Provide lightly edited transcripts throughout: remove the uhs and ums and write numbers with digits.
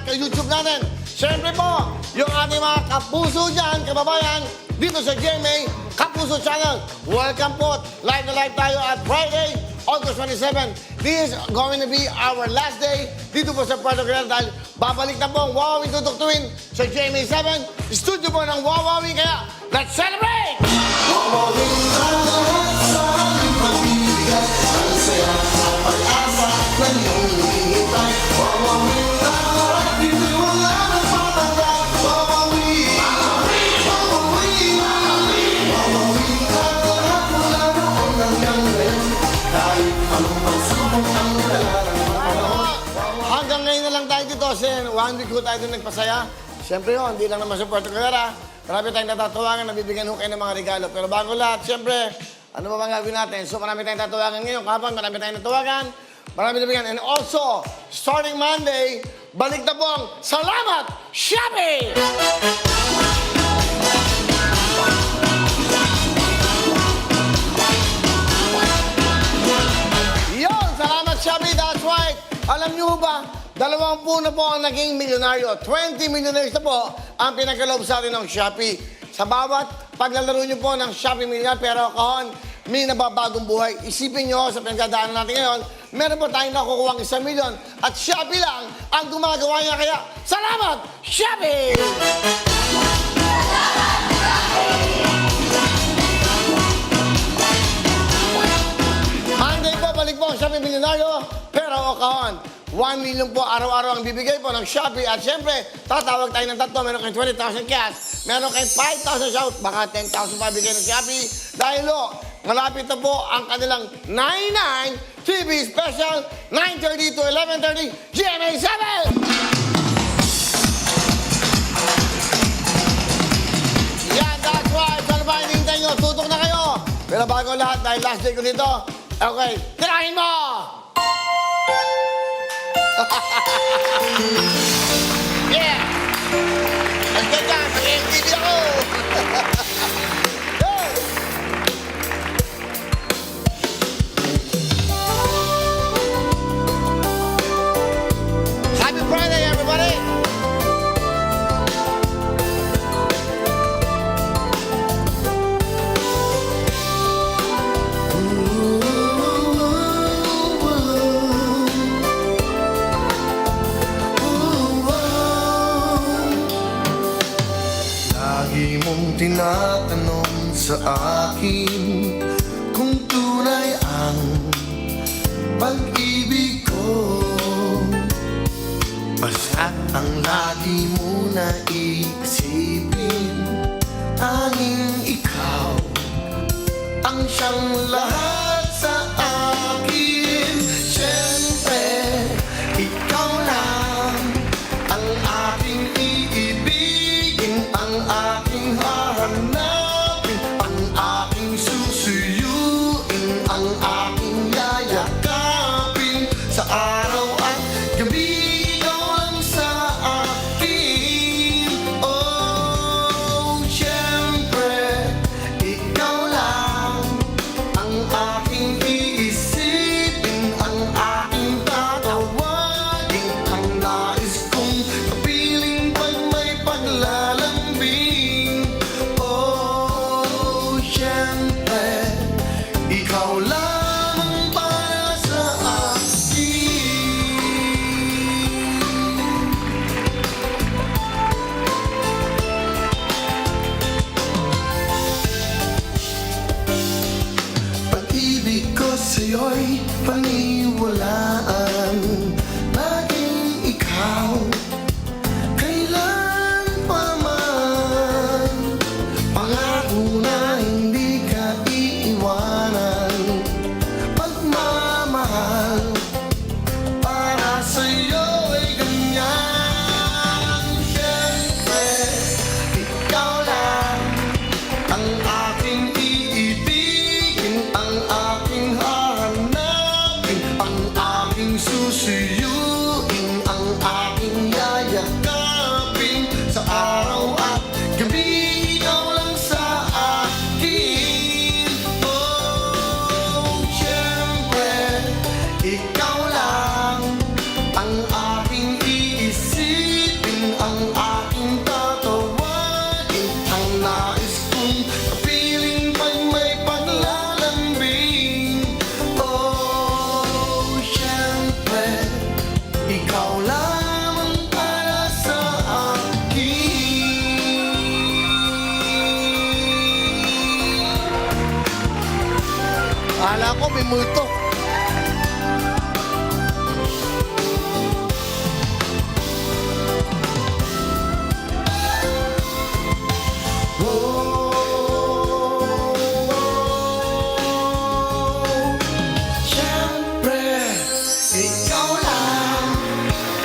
ka-YouTube natin. Siyempre po, yung ating mga kapuso dyan, kababayan, dito sa GMA Kapuso Channel. Welcome po. Live na live tayo at Friday, August 27. This is going to be our last day dito po sa Puerto Galera dahil babalik na po ang Wowing tutuktuin sa GMA 7. Studio po ng Wowing, kaya let's celebrate! Wowing na lahat sa aming pagbibigay, ang saya sa pag-asa na iyong hinihintay. Wowing na lahat, hindi wala ng patanggal. Wowing, Wowing, Wowing, Wowing na lahat mula noon hanggang ngayon. Kahit anong pagsubok ang dararamdaman. Hanggang ngayon na lang tayo dito kasi 1 week ko tayo doon nagpasaya. Siyempre yun, hindi lang naman sa Puerto Galera. Marami tayong natatawagan, nabibigyan ho kayo ng mga regalo. Pero bago lahat, siyempre, ano ba bang gagawin natin? So marami tayong tatawagan ngayon. Kapag marami tayong natawagan, marami nabigyan. And also, starting Monday, balik na po ang Salamat Shopee! Yon, Salamat Shopee, that's right. Alam niyo ba, 20 na po ang naging milyonaryo. 20 millionaires na po ang pinagkaloob sa atin ng Shopee. Sa bawat paglalaro niyo po ng Shopee Millionaire, pero kahon, may nababagong buhay. Isipin niyo sa pinagdadaanan natin ngayon, meron po tayong nakukuha ng 1 milyon at Shopee lang ang gumagawa niya. Kaya, salamat, Shopee! Monday po, balik po ang Shopee Milyonaryo, pero kahon, 1 million po araw-araw ang bibigay po ng Shopee. At syempre, tatawag tayo ng tatlo. Meron kayong 20,000 cash. Meron kayong 5,000 shout. Baka 10,000 pa bigay ng Shopee. Dahil malapit na po ang kanilang 99 TV special, 9:30 to 11:30, GMA 7! Yan, that's right. Saan ba hinihintay nyo? Tutok na kayo. Pero bago lahat, dahil last day ko dito, okay, tirahin mo! Yeah! Ang ganda! Mag-MTV ako! Hey! Happy Friday, everybody! Lagi mong tinatanong sa akin kung tunay ang pag-ibig ko. Basta't ang lagi mo na iisipin, tanging ikaw ang siyang lahat sa akin. Siyempre, ikaw lang ang aking iibigin, ang aking hahanapin, ang aking susuyuin, ang aking yayakapin. Sa araw at gabi, ikaw lang sa akin. Oh, siyempre, ikaw lang ang aking iisipin, ang aking tatawagin, ang nais kong kapiling pag may paglalambing. Oh, siyempre, ikaw lang ang para sa akin. Pag-ibig ko sa'yo'y paniwalaan, laging ikaw, kailan pa man. Pangako na hindi ka iiwanan, pagmamahal para sa'yo ay ganyan. Siyempre, ikaw lang ang aking iibigin, ang aking hahanapin, ang ko, may multo. Siyempre, ikaw lang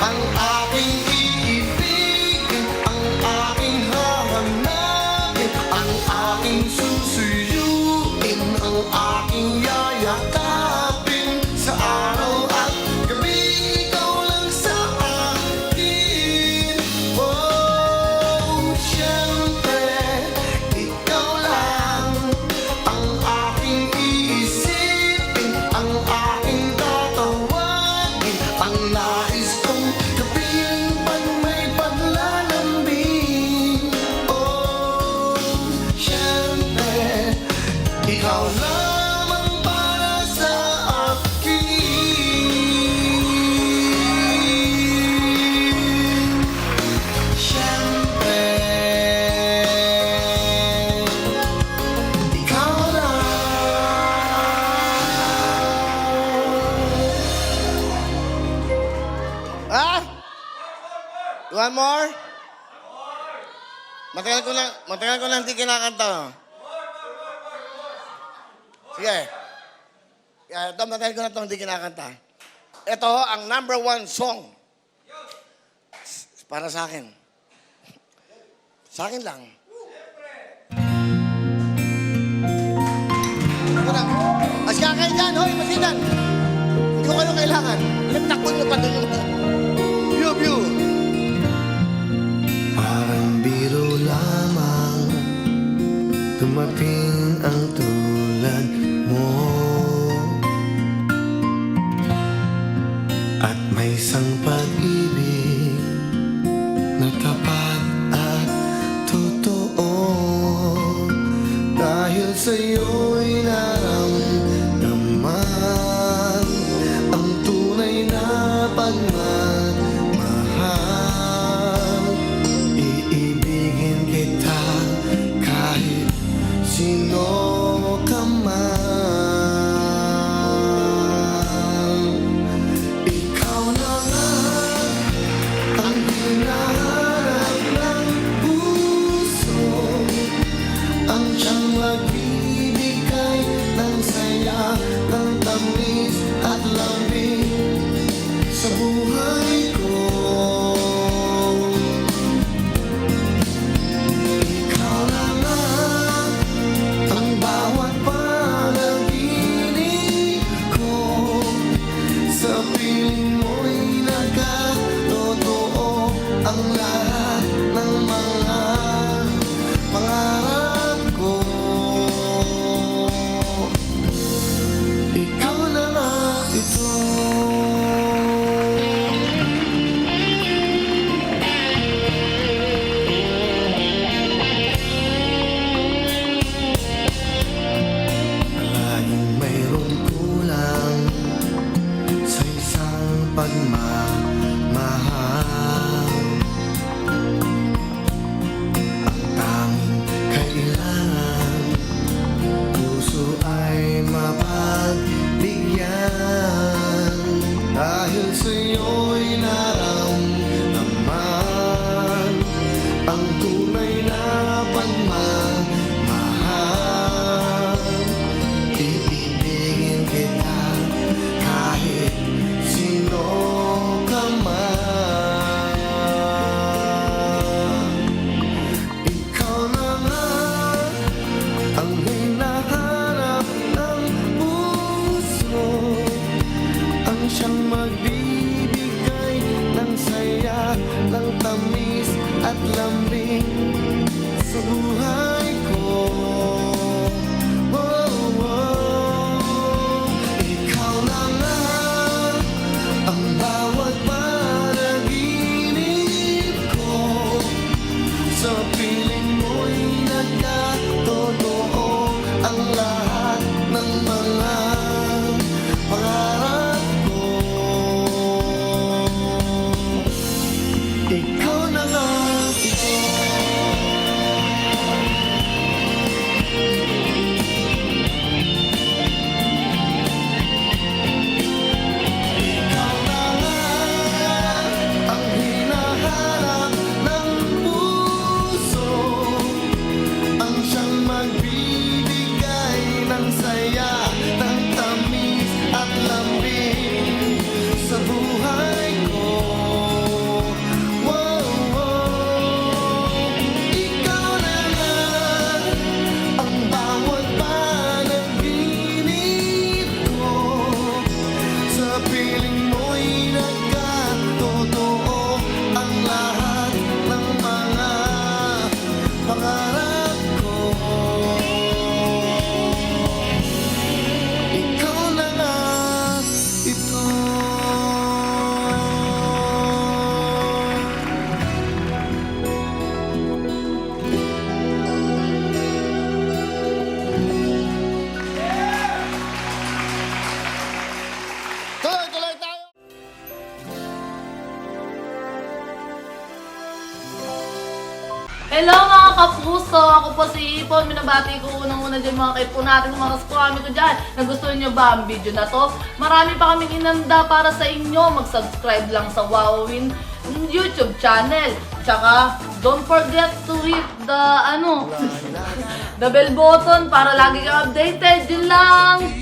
ang aking iibigin, ang aking hahanapin, ang aking susuyuin, ang aking yayakapin sa araw at gabi. Ikaw lang sa akin. Oh, siyempre, ikaw lang ang aking iisipin, ang aking tatawagin, ang nais kong kapiling pag may paglalambing. Oh, siyempre, ikaw lamang para sa akin. Siyempre, ikaw lang. Ha? One more? Matagal ko na hindi kinakanta. Sige. Ito, matagal ko na ito hindi kinakanta. Ito ang #1 song. Para sa akin. Sa akin lang. Ito lang. Mas kakain dyan, hoy, masinan. Hindi ko kayo kailangan. Takbo nyo pa doon yung view. Parang biro lamang dumating ang tulad mo, at may isang pag-ibig na tapat at totoo. Dahil sa'yo'y naramdaman ang tunay na pagmamahal. Iibigin kita kahit sino ka man. Ikaw na nga ang hinahanap ng puso, ang siyang magbibigay ng saya, ng tamis at lambing sa buhay ko. Ikaw na nga ang bawat panaginip ko, sa piling mo'y nagkatotoo ang lahat ng mga pangarap ko. Ikaw na nga ito. Laging mayroong kulang sa isang pagmamahal. Ang tanging kailangan, puso ay mapagbigyan. Dahil sa'yo'y naramdaman ang tunay na pagmamahal. Iibigin kita kahit sino ka man. Ikaw na nga ang hinahanap ng puso, ang siyang magbibigay ng saya, ng tamis at lambing sa buhay ko. Oh, oh. Ikaw na nga ang bawat panaginip ko, sa piling mo'y nagkatotoo ang lahat ng mga pangarap ko. Ikaw na nga ito. Hello mga kapuso! Ako po si Ipon. Minabati ko unang-una dyan mga kaipo natin, mga kaskwami ko dyan. Nagustuhan nyo ba ang video na to? Marami pa kaming inanda para sa inyo. Mag-subscribe lang sa Wowin YouTube channel. Tsaka, don't forget to hit the, the bell button para lagi kang updated. Yun lang!